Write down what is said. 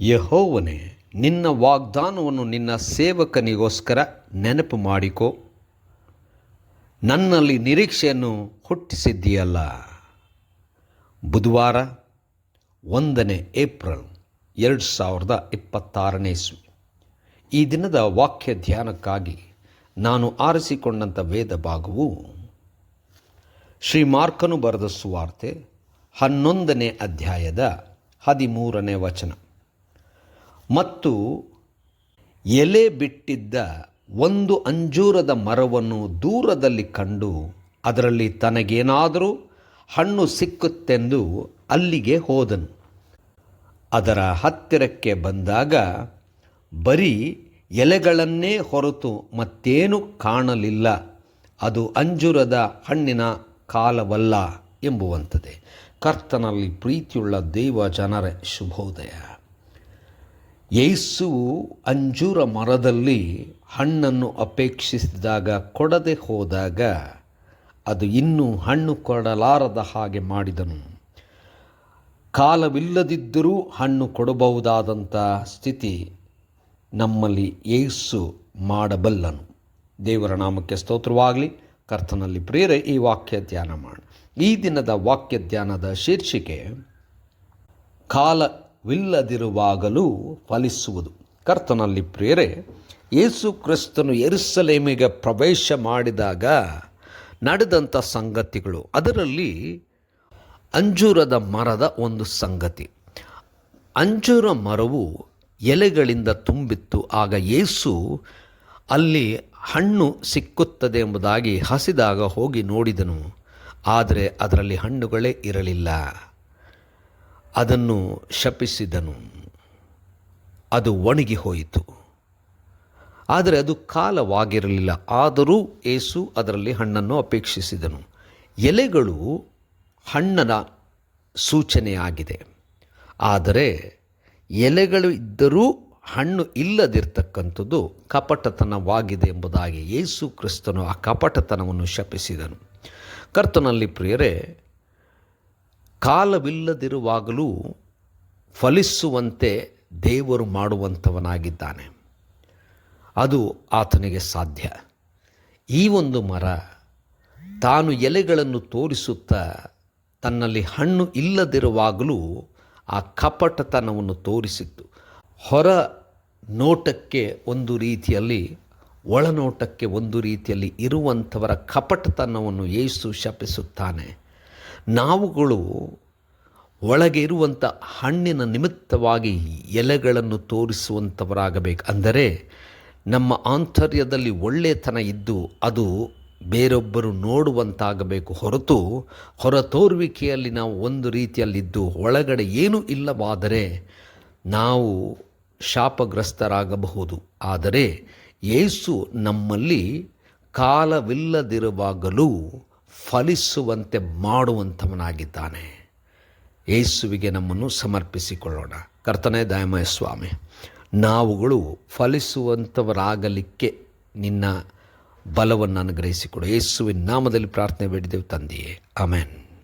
ಯೆಹೋವನೇ, ನಿನ್ನ ವಾಗ್ದಾನವನ್ನು ನಿನ್ನ ಸೇವಕನಿಗೋಸ್ಕರ ನೆನಪು ಮಾಡಿಕೊ. ನನ್ನಲ್ಲಿ ನಿರೀಕ್ಷೆಯನ್ನು ಹುಟ್ಟಿಸಿದ್ದೀಯಲ್ಲ. ಬುಧವಾರ 1 ಏಪ್ರಿಲ್ 2026 ಇಸ್ವಿ. ಈ ದಿನದ ವಾಕ್ಯ ಧ್ಯಾನಕ್ಕಾಗಿ ನಾನು ಆರಿಸಿಕೊಂಡಂಥ ವೇದ ಭಾಗವು ಶ್ರೀ ಮಾರ್ಕನು ಬರೆದ ಸುವಾರ್ತೆ 11ನೇ ಅಧ್ಯಾಯದ 13ನೇ ವಚನ. ಮತ್ತು ಎಲೆ ಬಿಟ್ಟಿದ್ದ ಒಂದು ಅಂಜೂರದ ಮರವನ್ನು ದೂರದಲ್ಲಿ ಕಂಡು ಅದರಲ್ಲಿ ತನಗೇನಾದರೂ ಹಣ್ಣು ಸಿಕ್ಕುತ್ತೆಂದು ಅಲ್ಲಿಗೆ ಹೋದನು. ಅದರ ಹತ್ತಿರಕ್ಕೆ ಬಂದಾಗ ಬರೀ ಎಲೆಗಳನ್ನೇ ಹೊರತು ಮತ್ತೇನೂ ಕಾಣಲಿಲ್ಲ. ಅದು ಅಂಜೂರದ ಹಣ್ಣಿನ ಕಾಲವಲ್ಲ ಎಂಬುವಂಥದ್ದೇ. ಕರ್ತನಲ್ಲಿ ಪ್ರೀತಿಯುಳ್ಳ ದೇವ ಜನರ ಶುಭೋದಯ. ಯೇಸುವು ಅಂಜೂರ ಮರದಲ್ಲಿ ಹಣ್ಣನ್ನು ಅಪೇಕ್ಷಿಸಿದಾಗ ಕೊಡದೆ ಹೋದಾಗ ಅದು ಇನ್ನೂ ಹಣ್ಣು ಕೊಡಲಾರದ ಹಾಗೆ ಮಾಡಿದನು. ಕಾಲವಿಲ್ಲದಿದ್ದರೂ ಹಣ್ಣು ಕೊಡಬಹುದಾದಂಥ ಸ್ಥಿತಿ ನಮ್ಮಲ್ಲಿ ಯೇಸು ಮಾಡಬಲ್ಲನು. ದೇವರ ನಾಮಕ್ಕೆ ಸ್ತೋತ್ರವಾಗಲಿ. ಕರ್ತನಲ್ಲಿ ಪ್ರಿಯರೇ, ಈ ವಾಕ್ಯ ಧ್ಯಾನ ಮಾಡಿ. ಈ ದಿನದ ವಾಕ್ಯ ಧ್ಯಾನದ ಶೀರ್ಷಿಕೆ ಕಾಲವಿಲ್ಲದಿರುವಾಗಲೂ ಫಲಿಸುವುದು. ಕರ್ತನಲ್ಲಿ ಪ್ರಿಯರೇ, ಯೇಸು ಕ್ರಿಸ್ತನು ಯೆರೂಸಲೇಮಿಗೆ ಪ್ರವೇಶ ಮಾಡಿದಾಗ ನಡೆದಂಥ ಸಂಗತಿಗಳು, ಅದರಲ್ಲಿ ಅಂಜೂರದ ಮರದ ಒಂದು ಸಂಗತಿ. ಅಂಜೂರ ಮರವು ಎಲೆಗಳಿಂದ ತುಂಬಿತ್ತು. ಆಗ ಯೇಸು ಅಲ್ಲಿ ಹಣ್ಣು ಸಿಕ್ಕುತ್ತದೆ ಎಂಬುದಾಗಿ ಹಸಿದಾಗ ಹೋಗಿ ನೋಡಿದನು. ಆದರೆ ಅದರಲ್ಲಿ ಹಣ್ಣುಗಳೇ ಇರಲಿಲ್ಲ. ಅದನ್ನು ಶಪಿಸಿದನು. ಅದು ಒಣಗಿ ಹೋಯಿತು. ಆದರೆ ಅದು ಕಾಲವಾಗಿರಲಿಲ್ಲ. ಆದರೂ ಯೇಸು ಅದರಲ್ಲಿ ಹಣ್ಣನ್ನು ಅಪೇಕ್ಷಿಸಿದನು. ಎಲೆಗಳು ಹಣ್ಣನ ಸೂಚನೆಯಾಗಿದೆ. ಆದರೆ ಎಲೆಗಳು ಇದ್ದರೂ ಹಣ್ಣು ಇಲ್ಲದಿರ್ತಕ್ಕಂಥದ್ದು ಕಪಟತನವಾಗಿದೆ ಎಂಬುದಾಗಿ ಯೇಸು ಕ್ರಿಸ್ತನು ಆ ಕಪಟತನವನ್ನು ಶಪಿಸಿದನು. ಕರ್ತನಲ್ಲಿ ಪ್ರಿಯರೇ, ಕಾಲವಿಲ್ಲದಿರುವಾಗಲೂ ಫಲಿಸುವಂತೆ ದೇವರು ಮಾಡುವಂಥವನಾಗಿದ್ದಾನೆ. ಅದು ಆತನಿಗೆ ಸಾಧ್ಯ. ಈ ಒಂದು ಮರ ತಾನು ಎಲೆಗಳನ್ನು ತೋರಿಸುತ್ತಾ ತನ್ನಲ್ಲಿ ಹಣ್ಣು ಇಲ್ಲದಿರುವಾಗಲೂ ಆ ಕಪಟತನವನ್ನು ತೋರಿಸಿತ್ತು. ಹೊರ ನೋಟಕ್ಕೆ ಒಂದು ರೀತಿಯಲ್ಲಿ, ಒಳನೋಟಕ್ಕೆ ಒಂದು ರೀತಿಯಲ್ಲಿ ಇರುವಂಥವರ ಕಪಟತನವನ್ನು ಯೇಸು ಶಪಿಸುತ್ತಾನೆ. ನಾವುಗಳು ಒಳಗೆ ಇರುವಂಥ ಹಣ್ಣಿನ ನಿಮಿತ್ತವಾಗಿ ಎಲೆಗಳನ್ನು ತೋರಿಸುವಂಥವರಾಗಬೇಕು. ಅಂದರೆ ನಮ್ಮ ಆಂತರ್ಯದಲ್ಲಿ ಒಳ್ಳೆಯತನ ಇದ್ದು ಅದು ಬೇರೊಬ್ಬರು ನೋಡುವಂತಾಗಬೇಕು ಹೊರತು ಹೊರ ತೋರುವಿಕೆಯಲ್ಲಿ ನಾವು ಒಂದು ರೀತಿಯಲ್ಲಿದ್ದು ಒಳಗಡೆ ಏನೂ ಇಲ್ಲವಾದರೆ ನಾವು ಶಾಪಗ್ರಸ್ತರಾಗಬಹುದು. ಆದರೆ ಯೇಸು ನಮ್ಮಲ್ಲಿ ಕಾಲವಿಲ್ಲದಿರುವಾಗಲೂ ಫಲಿಸುವಂತೆ ಮಾಡುವಂಥವನಾಗಿದ್ದಾನೆ. ಯೇಸುವಿಗೆ ನಮ್ಮನ್ನು ಸಮರ್ಪಿಸಿಕೊಳ್ಳೋಣ. ಕರ್ತನೇ ದಯಾಮಯ ಸ್ವಾಮಿ, ನಾವುಗಳು ಫಲಿಸುವಂಥವರಾಗಲಿಕ್ಕೆ ನಿನ್ನ ಬಲವನ್ನು ಅನುಗ್ರಹಿಸಿಕೊಡು. ಯೇಸುವಿನ ನಾಮದಲ್ಲಿ ಪ್ರಾರ್ಥನೆ ಬೇಡಿದೆವು ತಂದೆಯೇ, ಆಮೆನ್.